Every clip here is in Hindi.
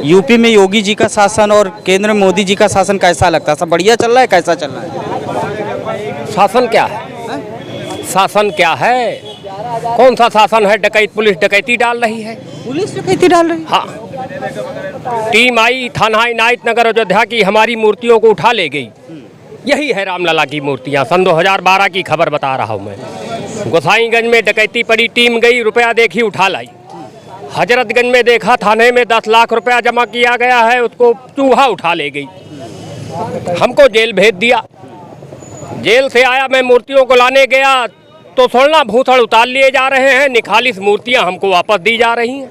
यूपी में योगी जी का शासन और केंद्र में मोदी जी का शासन कैसा लगता है? सब बढ़िया चल रहा है, कैसा चल रहा है? शासन क्या है? शासन क्या है? कौन सा शासन है? डकैत पुलिस डकैती डाल रही है। पुलिस डकैती डाल रही है? हाँ, टीम आई थाना इनायत नगर अयोध्या की, हमारी मूर्तियों को उठा ले गई। यही है रामलला की मूर्तियाँ। सन 2012 की खबर बता रहा हूँ मैं। गोसाईगंज में डकैती पड़ी, टीम गई, रुपया देखी उठा लाई। हजरतगंज में देखा, थाने में 10 लाख रुपया जमा किया गया है, उसको चूहा उठा ले गई। हमको जेल भेज दिया। जेल से आया, मैं मूर्तियों को लाने गया तो सोना भूतड़ उतार लिए जा रहे हैं, निखालिस मूर्तियां हमको वापस दी जा रही हैं।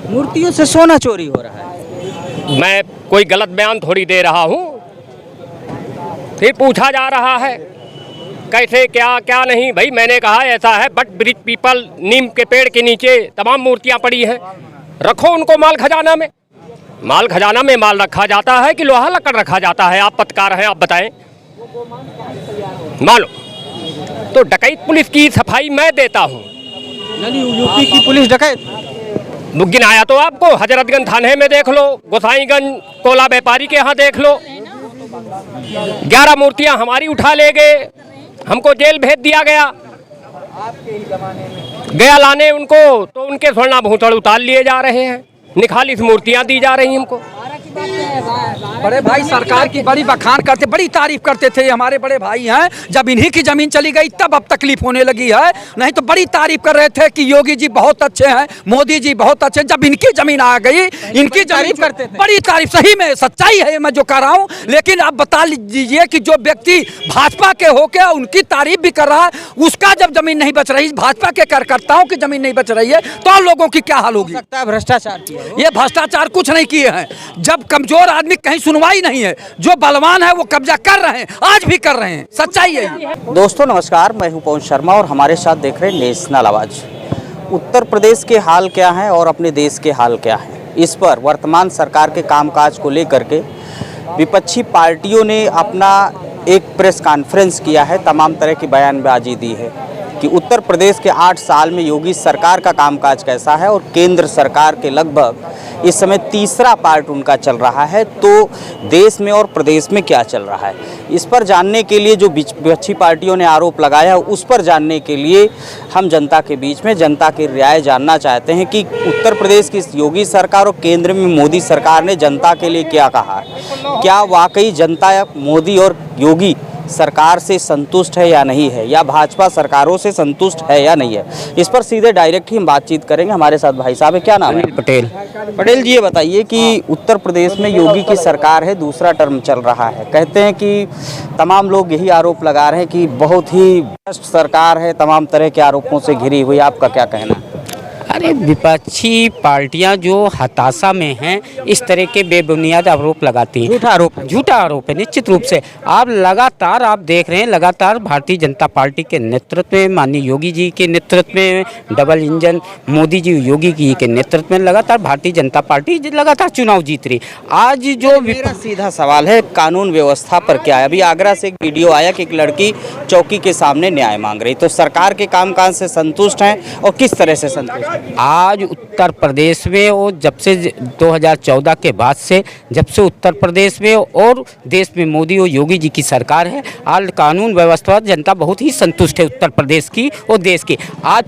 मूर्तियों से सोना चोरी हो रहा है। मैं कोई गलत बयान थोड़ी दे रहा हूँ। फिर पूछा जा रहा है कैसे क्या क्या नहीं। भाई मैंने कहा ऐसा है, बट ब्रिज पीपल नीम के पेड़ के नीचे तमाम मूर्तियां पड़ी हैं, रखो उनको माल खजाना में। माल खजाना में माल रखा जाता है कि लोहा लकड़ रखा जाता है? आप पत्रकार हैं, आप बताएं। मानो तो डकैत पुलिस की सफाई मैं देता हूँ। यूपी की पुलिस डकैत गिनाया तो आपको, हजरतगंज थाने में देख लो, गोसाईगंज कोला व्यापारी के यहाँ देख लो। 11 मूर्तियां हमारी उठा ले गए, हमको जेल भेज दिया गया। गया लाने उनको तो उनके सोना भूतड़ उतार लिए जा रहे हैं, निखालिस मूर्तियां दी जा रही हमको। बड़े भाई सरकार की बड़ी बखान करते, बड़ी तारीफ करते थे, हमारे बड़े भाई हैं। जब इन्हीं की जमीन चली गई तब अब तकलीफ होने लगी है, नहीं तो बड़ी तारीफ कर रहे थे कि योगी जी बहुत अच्छे हैं, मोदी जी बहुत अच्छे हैं। जब इनकी जमीन आ गई, इनकी तारीफ करते थे, बड़ी तारीफ। सही में सच्चाई है मैं जो कर रहा हूँ। लेकिन आप बता दीजिए कि जो व्यक्ति भाजपा के होके उनकी तारीफ भी कर रहा है, उसका जब जमीन नहीं बच रही, भाजपा के कार्यकर्ताओं की जमीन नहीं बच रही है, तो लोगों की क्या हाल होगी? भ्रष्टाचार ये भ्रष्टाचार कुछ नहीं किए हैं। जब कमजोर आदमी कहीं सुनवाई नहीं है, जो बलवान है वो कब्जा कर रहे हैं, आज भी कर रहे हैं। सच्चाई है। दोस्तों नमस्कार, मैं हूं पवन शर्मा और हमारे साथ देख रहे हैं नेशनल आवाज। उत्तर प्रदेश के हाल क्या हैं और अपने देश के हाल क्या हैं, इस पर वर्तमान सरकार के कामकाज को लेकर के विपक्षी पार्टियों ने अपना एक प्रेस कॉन्फ्रेंस किया है, तमाम तरह की बयानबाजी दी है कि उत्तर प्रदेश के 8 साल में योगी सरकार का कामकाज कैसा है और केंद्र सरकार के लगभग इस समय तीसरा पार्ट उनका चल रहा है, तो देश में और प्रदेश में क्या चल रहा है, इस पर जानने के लिए जो विपक्षी पार्टियों ने आरोप लगाया उस पर जानने के लिए हम जनता के बीच में जनता की राय जानना चाहते हैं कि उत्तर प्रदेश की योगी सरकार और केंद्र में मोदी सरकार ने जनता के लिए क्या कहा है। क्या वाकई जनता मोदी और योगी सरकार से संतुष्ट है या नहीं है, या भाजपा सरकारों से संतुष्ट है या नहीं है, इस पर सीधे डायरेक्ट ही हम बातचीत करेंगे। हमारे साथ भाई साहब है, क्या नाम है? पटेल जी, ये बताइए कि उत्तर प्रदेश में योगी की सरकार है, दूसरा टर्म चल रहा है, कहते हैं कि तमाम लोग यही आरोप लगा रहे हैं कि बहुत ही भ्रष्ट सरकार है, तमाम तरह के आरोपों से घिरी हुई, आपका क्या कहना है? अरे विपक्षी पार्टियां जो हताशा में हैं, इस तरह के बेबुनियाद आरोप लगाती हैं। झूठा आरोप है निश्चित रूप से। आप लगातार आप देख रहे हैं, लगातार भारतीय जनता पार्टी के नेतृत्व में, माननीय योगी जी के नेतृत्व में, डबल इंजन मोदी जी योगी जी के नेतृत्व में लगातार भारतीय जनता पार्टी लगातार चुनाव जीत रही। आज जो मेरा सीधा सवाल है, कानून व्यवस्था पर क्या है? अभी आगरा से एक वीडियो आया कि एक लड़की चौकी के सामने न्याय मांग रही, तो सरकार के कामकाज से संतुष्ट हैं और किस तरह से संतुष्ट हैं? आज उत्तर प्रदेश में और जब से 2014 के बाद से, जब से उत्तर प्रदेश में और देश में मोदी और योगी जी की सरकार है, आज कानून व्यवस्था जनता बहुत ही संतुष्ट है उत्तर प्रदेश की और देश की। आज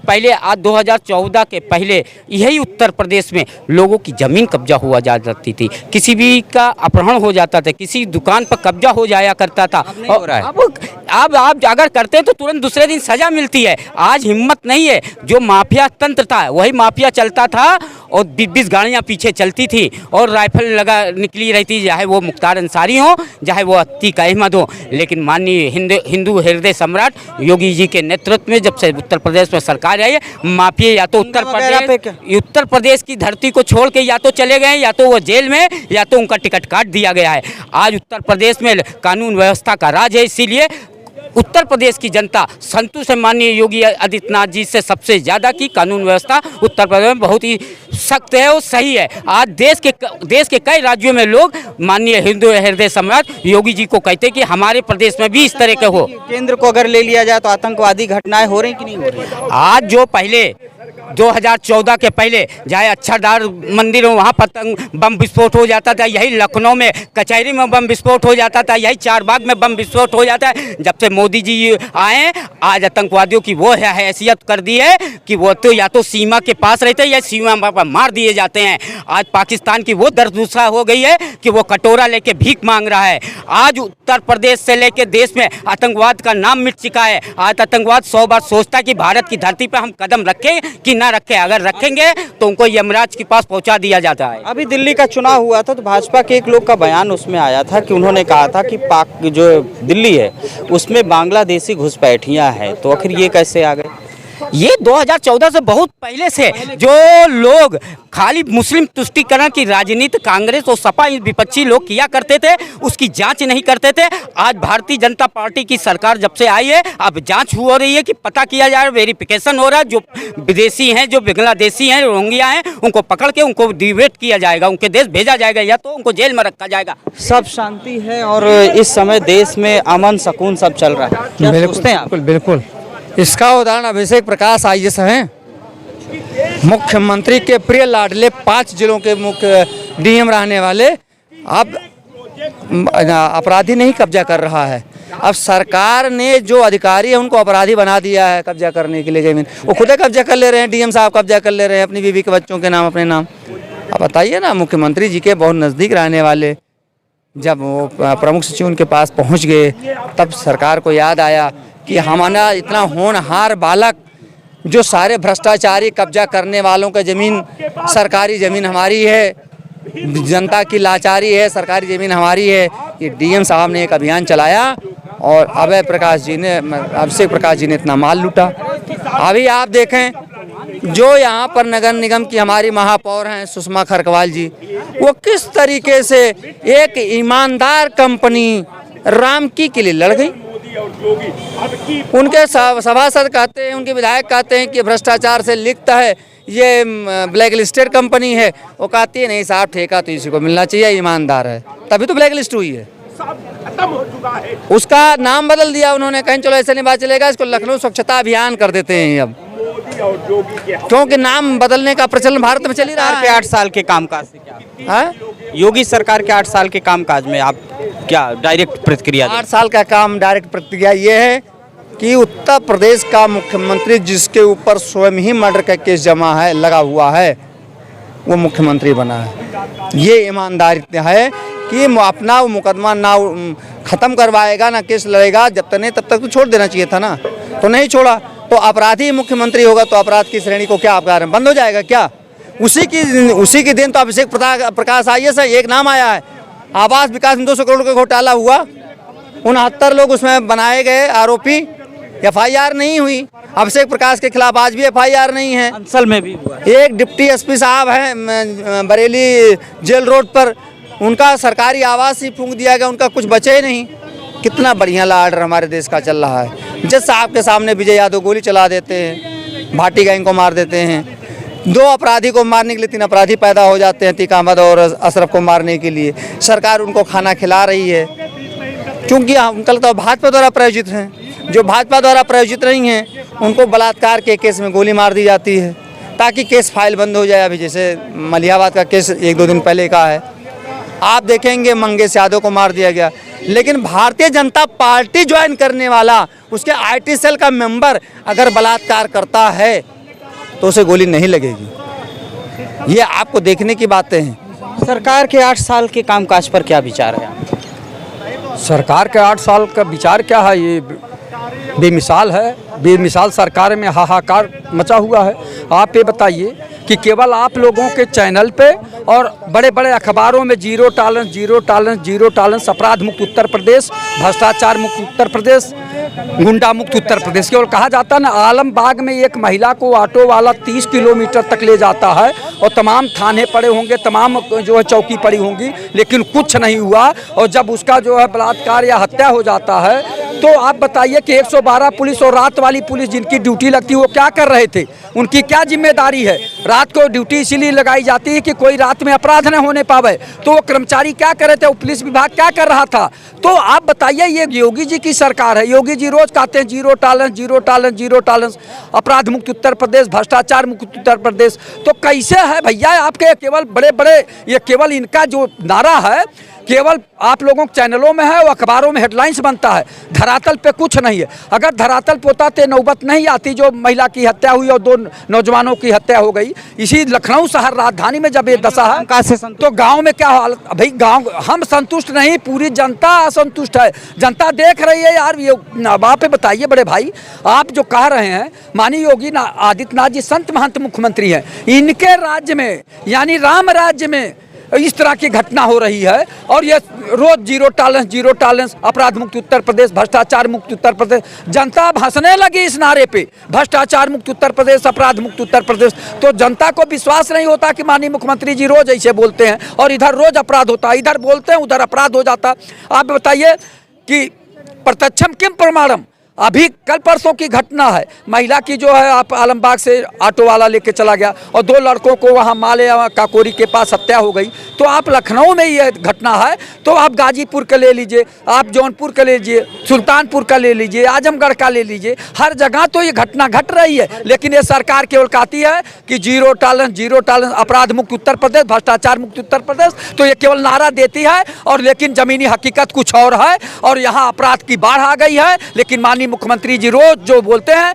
2014 के पहले यही उत्तर प्रदेश में लोगों की ज़मीन कब्जा हुआ जा जाती थी, किसी भी का अपहरण हो जाता था, किसी दुकान पर कब्जा हो जाया करता था। और अब आप अगर करते तो तुरंत दूसरे दिन सजा मिलती है। आज हिम्मत नहीं है। जो माफिया तंत्र था वही माफिया चलता था और 20 गाड़ियाँ पीछे चलती थी और राइफल लगा निकली रहती, चाहे वो मुख्तार अंसारी हो, चाहे वो अतीक अहमद हो। लेकिन माननीय हिंदू हृदय सम्राट योगी जी के नेतृत्व में जब से उत्तर प्रदेश में सरकार आई है, माफिया या तो उत्तर प्रदेश की धरती को छोड़ के या तो चले गए, या तो वो जेल में, या तो उनका टिकट काट दिया गया है। आज उत्तर प्रदेश में कानून व्यवस्था का राज है, इसीलिए उत्तर प्रदेश की जनता संतुष्ट है माननीय योगी आदित्यनाथ जी से सबसे ज़्यादा की कानून व्यवस्था उत्तर प्रदेश में बहुत ही सख्त है और सही है। आज देश के कई राज्यों में लोग माननीय हिंदू हृदय सम्राट योगी जी को कहते हैं कि हमारे प्रदेश में भी इस तरह के हो। केंद्र को अगर ले लिया जाए तो आतंकवादी घटनाएं हो रही कि नहीं हो रही? आज जो पहले 2014 के पहले चाहे अक्षरधाम मंदिर हो वहाँ पर बम विस्फोट हो जाता था, यही लखनऊ में कचहरी में बम विस्फोट हो जाता था, यही चारबाग में बम विस्फोट हो जाता है। जब से मोदी जी आए आज आतंकवादियों की वो हैसियत कर दी है कि वो तो या तो सीमा के पास रहते हैं या सीमा पर मार दिए जाते हैं। आज पाकिस्तान की वो दरदुसा हो गई है कि वो कटोरा लेके भीख मांग रहा है। आज उत्तर प्रदेश से लेके देश में आतंकवाद का नाम मिट चुका है। आज आतंकवाद 100 बार सोचता है कि भारत की धरती पर हम कदम रखें कि ना रखें, अगर रखेंगे तो उनको यमराज के पास पहुंचा दिया जाता है। अभी दिल्ली का चुनाव हुआ था तो भाजपा के एक लोग का बयान उसमें आया था कि उन्होंने कहा था कि पाक जो दिल्ली है उसमें बांग्लादेशी घुसपैठियां हैं, तो आखिर ये कैसे आ गए? ये 2014 से बहुत पहले से जो लोग खाली मुस्लिम तुष्टीकरण की राजनीति कांग्रेस और सपा विपक्षी लोग किया करते थे, उसकी जांच नहीं करते थे। आज भारतीय जनता पार्टी की सरकार जब से आई है अब जांच हो रही है कि पता किया जा रहा है, वेरिफिकेशन हो रहा है। जो विदेशी हैं, जो बांग्लादेशी हैं, रोहिंग्या हैं, उनको पकड़ के उनको डिवेट किया जाएगा, उनके देश भेजा जाएगा या तो उनको जेल में रखा जाएगा। सब शांति है और इस समय देश में अमन सुकून सब चल रहा है, क्या सोचते हैं आप? बिल्कुल। इसका उदाहरण अभिषेक प्रकाश आईएएस हैं, मुख्यमंत्री के प्रिय लाडले 5 जिलों के मुख्य डीएम रहने वाले अब अपराधी नहीं कब्जा कर रहा है। अब सरकार ने जो अधिकारी है उनको अपराधी बना दिया है कब्जा करने के लिए जमीन। वो खुद कब्जा कर ले रहे हैं, डीएम साहब कब्जा कर ले रहे हैं अपनी बीवी के बच्चों के नाम, अपने नाम। अब बताइए ना, मुख्यमंत्री जी के बहुत नज़दीक रहने वाले जब वो प्रमुख सचिव उनके पास पहुँच गए तब सरकार को याद आया कि हमारा इतना होनहार बालक जो सारे भ्रष्टाचारी कब्जा करने वालों का ज़मीन, सरकारी ज़मीन हमारी है, जनता की लाचारी है, सरकारी ज़मीन हमारी है। ये डीएम साहब ने एक अभियान चलाया और अभय प्रकाश जी ने, अभिषेक प्रकाश जी ने इतना माल लूटा। अभी आप देखें जो यहाँ पर नगर निगम की हमारी महापौर हैं सुषमा खरकवाल जी, वो किस तरीके से एक ईमानदार कंपनी रामकी के लिए लड़ गई। उनके सभासद कहते हैं, उनके विधायक कहते हैं कि भ्रष्टाचार से लिप्त है, ये ब्लैक लिस्टेड कंपनी है। वो कहती है नहीं साहब, ठेका तो इसी को मिलना चाहिए, ईमानदार है, तभी तो ब्लैक लिस्ट हुई है। उसका नाम बदल दिया उन्होंने, कहीं चलो ऐसे नहीं बात चलेगा, इसको लखनऊ स्वच्छता अभियान कर देते हैं अब, क्योंकि नाम बदलने का प्रचलन भारत में चल ही रहा है। 8 साल के कामकाज से क्या योगी सरकार के 8 साल के कामकाज में आप क्या डायरेक्ट प्रतिक्रिया? 8 साल का काम डायरेक्ट प्रतिक्रिया ये है कि उत्तर प्रदेश का मुख्यमंत्री जिसके ऊपर स्वयं ही मर्डर का केस जमा है, लगा हुआ है, वो मुख्यमंत्री बना है। ये ईमानदारी है कि अपना वो मुकदमा ना ख़त्म करवाएगा, ना केस लड़ेगा, जब तक नहीं तब तक तो छोड़ देना चाहिए था ना, तो नहीं छोड़ा। तो अपराधी मुख्यमंत्री होगा तो अपराध की श्रेणी को क्या अपराध बंद हो जाएगा क्या? उसी की दिन तो अभिषेक प्रकाश आईएएस है, एक नाम आया है, आवास विकास में 200 करोड़ का घोटाला हुआ, 69 लोग उसमें बनाए गए आरोपी, एफआईआर नहीं हुई। अभिषेक प्रकाश के खिलाफ आज भी एफआईआर नहीं है। अंसल में भी हुआ। एक डिप्टी एसपी साहब हैं बरेली जेल रोड पर, उनका सरकारी आवास ही फूंक दिया गया, उनका कुछ बचे ही नहीं। कितना बढ़िया लॉ ऑर्डर हमारे देश का चल रहा है। जज साहब के सामने विजय यादव गोली चला देते हैं, भाटी गैंग को मार देते हैं, 2 अपराधी को मारने के लिए 3 अपराधी पैदा हो जाते हैं, तीक अहमद और अशरफ को मारने के लिए। सरकार उनको खाना खिला रही है क्योंकि उनका तो भाजपा द्वारा प्रायोजित हैं। जो भाजपा द्वारा प्रायोजित नहीं हैं उनको बलात्कार के केस में गोली मार दी जाती है ताकि केस फाइल बंद हो जाए। अभी जैसे मलिहाबाद का केस 1-2 दिन पहले का है, आप देखेंगे मंगेश यादव को मार दिया गया, लेकिन भारतीय जनता पार्टी ज्वाइन करने वाला, उसके आईटी सेल का मेंबर अगर बलात्कार करता है तो उसे गोली नहीं लगेगी। ये आपको देखने की बातें हैं। सरकार के 8 साल के कामकाज पर क्या विचार है? सरकार के 8 साल का विचार क्या है? ये बेमिसाल है। बेमिसाल सरकार में हाहाकार मचा हुआ है। आप ये बताइए कि केवल आप लोगों के चैनल पे और बड़े बड़े अखबारों में जीरो टॉलरेंस, अपराध मुक्त उत्तर प्रदेश, भ्रष्टाचार मुक्त उत्तर प्रदेश, गुंडा मुक्त उत्तर प्रदेश केवल कहा जाता है ना। आलमबाग में एक महिला को ऑटो वाला 30 किलोमीटर तक ले जाता है और तमाम थाने पड़े होंगे, तमाम जो है चौकी पड़ी होंगी, लेकिन कुछ नहीं हुआ। और जब उसका जो है बलात्कार या हत्या हो जाता है तो आप बताइए कि 112 पुलिस और रात वाली पुलिस जिनकी ड्यूटी लगती है वो क्या कर रहे थे, उनकी क्या जिम्मेदारी है। रात को ड्यूटी इसीलिए लगाई जाती है कि कोई रात में अपराध न होने पावे, तो वो कर्मचारी क्या कर रहे थे, वो पुलिस विभाग क्या कर रहा था। तो आप बताइए, ये योगी जी की सरकार है, योगी जी रोज कहते हैं zero tolerance, zero tolerance, zero tolerance, अपराध मुक्त उत्तर प्रदेश, भ्रष्टाचार मुक्त उत्तर प्रदेश। तो कैसे है भैया आपके केवल बड़े बड़े, ये केवल इनका जो नारा है केवल आप लोगों के चैनलों में है, वो अखबारों में हेडलाइंस बनता है, धरातल पे कुछ नहीं है। अगर धरातल पे होता तो नौबत नहीं आती जो महिला की हत्या हुई और 2 नौजवानों की हत्या हो गई। इसी लखनऊ शहर राजधानी में जब ये दशा है तो गांव में क्या हालत। भाई गांव हम संतुष्ट नहीं, पूरी जनता असंतुष्ट है। जनता देख रही है यार। ये वहाँ पे बताइए बड़े भाई, आप जो कह रहे हैं माननीय योगी आदित्यनाथ जी संत महंत मुख्यमंत्री हैं, इनके राज्य में यानी राम राज्य में इस तरह की घटना हो रही है और ये रोज जीरो टॉलरेंस, जीरो टॉलरेंस, अपराध मुक्त उत्तर प्रदेश, भ्रष्टाचार मुक्त उत्तर प्रदेश। जनता अब हंसने लगी इस नारे पे, भ्रष्टाचार मुक्त उत्तर प्रदेश, अपराध मुक्त उत्तर प्रदेश। तो जनता को विश्वास नहीं होता कि माननीय मुख्यमंत्री जी रोज ऐसे बोलते हैं और इधर रोज अपराध होता है, इधर बोलते हैं उधर अपराध हो जाता। आप बताइए कि प्रत्यक्षम किम प्रमाणम। अभी कल परसों की घटना है, महिला की जो है आप आलमबाग से ऑटो वाला लेके चला गया और 2 लड़कों को वहाँ माले काकोरी के पास हत्या हो गई। तो आप लखनऊ में ये घटना है, तो आप गाजीपुर का ले लीजिए, आप जौनपुर का ले लीजिए, सुल्तानपुर का ले लीजिए, आजमगढ़ का ले लीजिए, हर जगह तो ये घटना घट रही है। लेकिन ये सरकार केवल कहती है कि जीरो टॉलरेंस, जीरो टॉलरेंस, अपराध मुक्त उत्तर प्रदेश, भ्रष्टाचार मुक्त उत्तर प्रदेश। तो ये केवल नारा देती है और लेकिन जमीनी हकीकत कुछ और है और यहाँ अपराध की बाढ़ आ गई है। लेकिन माननीय मुख्यमंत्री जी रोज जो बोलते हैं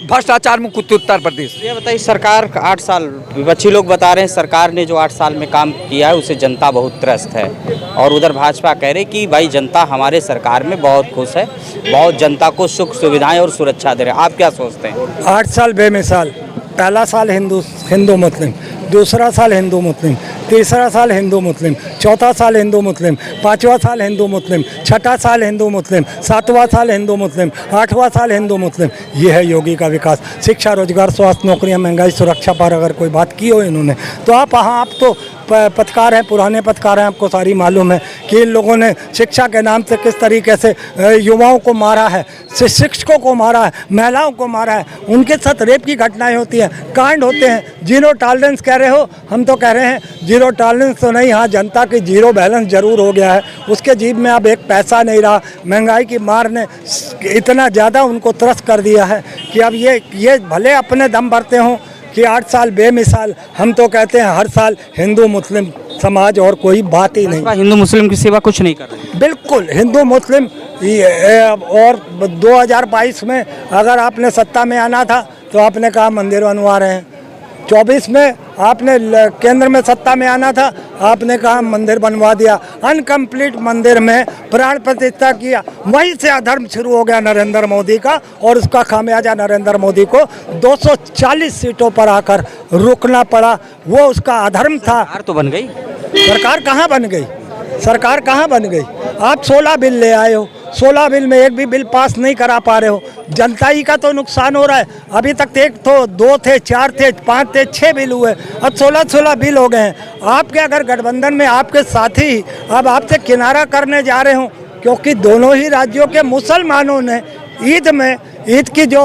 भ्रष्टाचार मुक्त उत्तर प्रदेश। ये बताइए, सरकार 8 साल, विपक्षी लोग बता रहे हैं सरकार ने जो 8 साल में काम किया है उसे जनता बहुत त्रस्त है, और उधर भाजपा कह रहे कि भाई जनता हमारे सरकार में बहुत खुश है, बहुत जनता को सुख सुविधाएं और सुरक्षा दे रहे हैं। आप क्या सोचते हैं? 8 साल बेमिसाल, पहला साल हिंदू मुस्लिम, दूसरा साल हिंदू मुस्लिम, तीसरा साल हिंदू मुस्लिम, चौथा साल हिंदू मुस्लिम, 5वां साल हिंदू मुस्लिम, 6ठा साल हिंदू मुस्लिम, 7वां साल हिंदू मुस्लिम, 8वां साल हिंदू मुस्लिम। ये है योगी का विकास। शिक्षा, रोजगार, स्वास्थ्य, नौकरियां, महंगाई, सुरक्षा पर अगर कोई बात की हो इन्होंने तो आप तो पत्रकार हैं, पुराने पत्रकार हैं, आपको सारी मालूम है कि इन लोगों ने शिक्षा के नाम से किस तरीके से युवाओं को मारा है, शिक्षकों को मारा है, महिलाओं को मारा है, उनके साथ रेप की घटनाएं होती हैं, कांड होते हैं। जीरो टॉलरेंस कह रहे हो, हम तो कह रहे हैं जीरो टॉलरेंस तो नहीं, हाँ जनता की जीरो बैलेंस जरूर हो गया है। उसके जेब में अब एक पैसा नहीं रहा। महंगाई की मार ने इतना ज़्यादा उनको त्रस्त कर दिया है कि अब ये भले अपने दम भरते हों कि 8 साल बेमिसाल, हम तो कहते हैं हर साल हिंदू मुस्लिम समाज और कोई बात ही नहीं। हिंदू मुस्लिम की सेवा कुछ नहीं कर रहे। बिल्कुल हिंदू मुस्लिम। और 2022 में अगर आपने सत्ता में आना था तो आपने कहा मंदिर बनवा रहे हैं, 24 में आपने केंद्र में सत्ता में आना था, आपने कहा मंदिर बनवा दिया, अनकम्प्लीट मंदिर में प्राण प्रतिष्ठा किया। वहीं से अधर्म शुरू हो गया नरेंद्र मोदी का, और उसका खामियाजा नरेंद्र मोदी को 240 सीटों पर आकर रुकना पड़ा। वो उसका अधर्म था। सरकार तो बन गई। सरकार कहाँ बन गई? सरकार कहाँ बन गई? आप 16 बिल ले आए हो, 16 बिल में एक भी बिल पास नहीं करा पा रहे हो। जनता ही का तो नुकसान हो रहा है। अभी तक 1 तो 2 थे, 4 थे, 5 थे, 6 बिल हुए, अब 16 बिल हो गए हैं। आपके अगर गठबंधन में आपके साथी अब आपसे किनारा करने जा रहे हो, क्योंकि दोनों ही राज्यों के मुसलमानों ने ईद की जो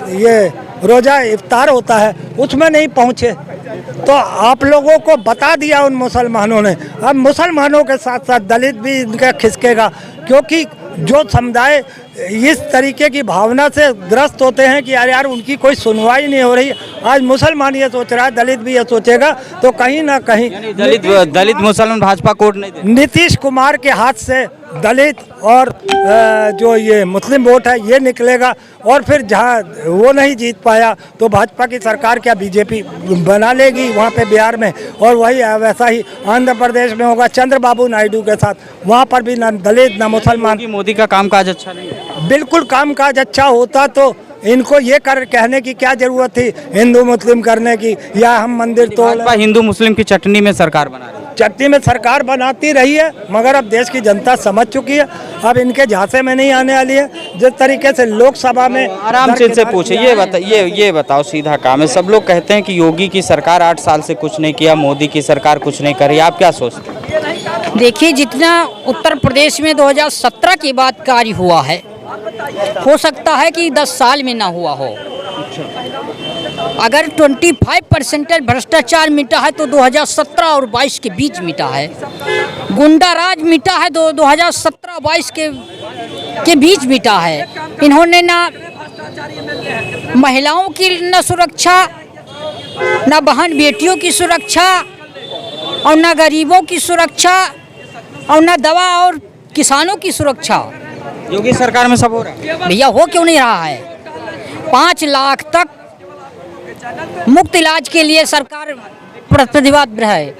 ये रोज़ा इफ्तार होता है उसमें नहीं पहुँचे, तो आप लोगों को बता दिया उन मुसलमानों ने। अब मुसलमानों के साथ साथ दलित भी इनका खिसकेगा, क्योंकि जो समुदाय इस तरीके की भावना से ग्रस्त होते हैं कि यार उनकी कोई सुनवाई नहीं हो रही। आज मुसलमान ये सोच रहा है, दलित भी ये सोचेगा, तो कहीं ना कहीं दलित मुसलमान भाजपा कोड नहीं दे। नीतीश कुमार के हाथ से दलित और जो ये मुस्लिम वोट है ये निकलेगा, और फिर जहाँ वो नहीं जीत पाया तो भाजपा की सरकार क्या बीजेपी बना लेगी वहाँ पे बिहार में, और वही वैसा ही आंध्र प्रदेश में होगा चंद्रबाबू नायडू के साथ। वहाँ पर भी ना दलित ना मुसलमान। मोदी का कामकाज अच्छा नहीं है। बिल्कुल कामकाज अच्छा होता तो इनको ये कहने की क्या जरूरत थी हिंदू मुस्लिम करने की, या हम मंदिर तोड़। हिंदू मुस्लिम की चटनी में सरकार बना रही है। चटनी में सरकार बनाती रही है, मगर अब देश की जनता समझ चुकी है, अब इनके झांसे में नहीं आने वाली है। जिस तरीके से लोकसभा में आराम से इनसे पूछे, ये बताओ सीधा काम है। सब लोग कहते हैं कि योगी की सरकार 8 साल से कुछ नहीं किया, मोदी की सरकार कुछ नहीं कर रही, आप क्या सोचते हैं? देखिए, जितना उत्तर प्रदेश में 2017 के बाद कार्य हुआ है, हो सकता है कि 10 साल में ना हुआ हो। अगर 25% भ्रष्टाचार मिटा है तो 2017 और 22 के बीच मिटा है। गुंडा राज मिटा है 2017-22 के बीच मिटा है। इन्होंने ना महिलाओं की न सुरक्षा, न बहन बेटियों की सुरक्षा, और न गरीबों की सुरक्षा, और न दवा और किसानों की सुरक्षा। योगी सरकार में सब हो रहा है। भैया हो क्यों नहीं रहा है? 5 लाख तक मुफ्त इलाज के लिए सरकार प्रतिबद्ध है।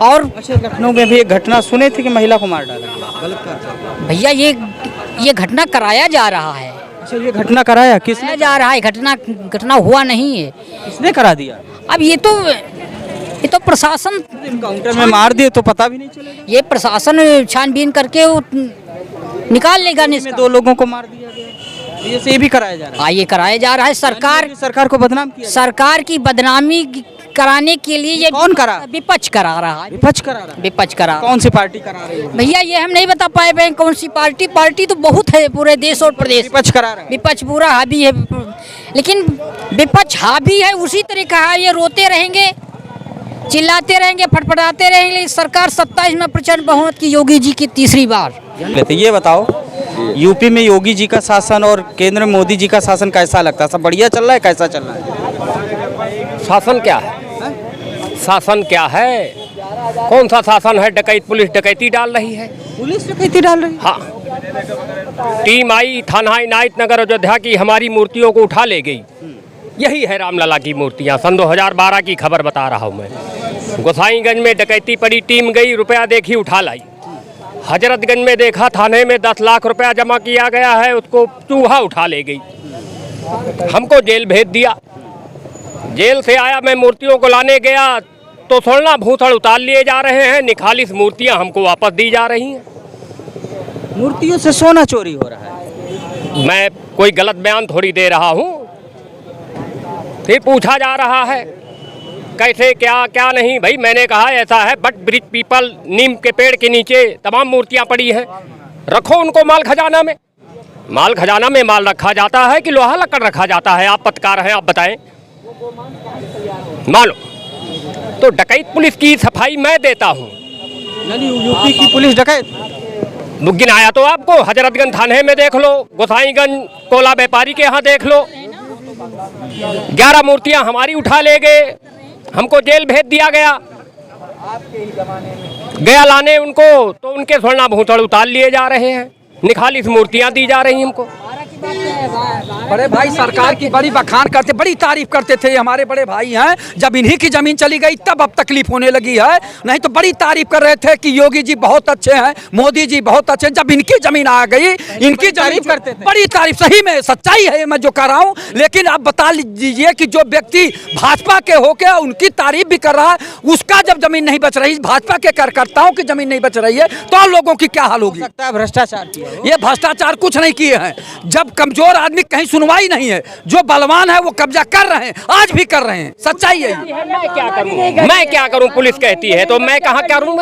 और अच्छा, लखनऊ में भी एक घटना सुने थे कि महिला को मार डाला, गलत कहा। भैया ये घटना कराया जा रहा है। अच्छा, ये घटना कराया किसने? कराया जा रहा है, घटना हुआ नहीं है। किसने करा दिया? अब ये तो प्रशासन काउंटर में मार दिए तो पता भी नहीं चलेगा। ये प्रशासन छानबीन करके वो निकाल लेगा। में 2 लोगों को मार दिया गया, ये भी कराया जा रहा है। ये कराया जा रहा है। सरकार को बदनाम किया। सरकार की बदनामी कराने के लिए ये कौन करा? विपक्ष करा रहा है। विपक्ष करा रहा है। विपक्ष करा। कौन सी पार्टी करा रही है? भैया ये हम नहीं बता पाए भाई कौन सी पार्टी तो बहुत है पूरे देश और प्रदेश। विपक्ष करा रहा है। विपक्ष पूरा हावी है, लेकिन विपक्ष हावी है उसी तरह का है। ये रोते रहेंगे, चिल्लाते रहेंगे, फटफटाते रहेंगे। सरकार 27 में प्रचंड बहुमत की योगी जी की तीसरी बार। ये बताओ, यूपी में योगी जी का शासन और केंद्र में मोदी जी का शासन कैसा लगता है? सब बढ़िया चल रहा है? कैसा चल रहा है? शासन क्या है? शासन क्या है? कौन सा शासन है? डकैत पुलिस डकैती डाल रही है। पुलिस डकैती डाल रही है? हाँ, टीम आई थाना इनायत नगर अयोध्या की हमारी मूर्तियों को उठा ले गई। यही है रामलला की मूर्तियाँ। सन 2012 की खबर बता रहा हूँ मैं। गोसाईगंज में डकैती पड़ी, टीम गई, रुपया देखी उठा लाई। हजरतगंज में देखा, थाने में 10 लाख रुपया जमा किया गया है, उसको चूहा उठा ले गई। हमको जेल भेज दिया। जेल से आया, मैं मूर्तियों को लाने गया तो सोना भूतड़ उतार लिए जा रहे हैं। निखालिस मूर्तियां हमको वापस दी जा रही हैं। मूर्तियों से सोना चोरी हो रहा है। मैं कोई गलत बयान थोड़ी दे रहा हूँ। फिर पूछा जा रहा है कैसे, क्या नहीं। भाई मैंने कहा ऐसा है, बट ब्रिज पीपल नीम के पेड़ के नीचे तमाम मूर्तियां पड़ी हैं, रखो उनको माल खजाना में। माल खजाना में माल रखा जाता है कि लोहा लकड़ रखा जाता है? आप पत्रकार हैं, आप बताएं। मानो तो डकैत पुलिस की सफाई मैं देता हूँ। यूपी की पुलिस डकैत गिनाया तो आपको, हजरतगंज थाने में देख लो, गोसाईगंज कोला व्यापारी के यहाँ देख लो। 11 मूर्तियां हमारी उठा ले गए, हमको जेल भेज दिया गया लाने उनको, तो उनके सोना भूतड़ उतार लिए जा रहे हैं। निखालिस मूर्तियां दी जा रही हमको। बड़े भाई सरकार की बड़ी बखान करते, बड़ी तारीफ करते थे। हमारे बड़े भाई हैं, जब इन्हीं की जमीन चली गई तब अब तकलीफ होने लगी है। नहीं तो बड़ी तारीफ कर रहे थे कि योगी जी बहुत अच्छे हैं, मोदी जी बहुत अच्छे हैं। जब इनकी जमीन आ गई, इनकी तारीफ करते थे। बड़ी तारीफ, सही में सच्चाई है मैं जो कर रहा हूँ। लेकिन आप बता लीजिए कि जो व्यक्ति भाजपा के होके उनकी तारीफ भी कर रहा है, उसका जब जमीन नहीं बच रही, भाजपा के कार्यकर्ताओं की जमीन नहीं बच रही है, तो लोगों की क्या हाल होगी? भ्रष्टाचार ये भ्रष्टाचार कुछ नहीं किए हैं। जब कमजोर आदमी कहीं सुनवाई नहीं है, जो बलवान है वो कब्जा कर रहे हैं, आज भी कर रहे हैं। सच्चाई है। मैं क्या करूं? पुलिस कहती है तो मैं कहाँ करूं?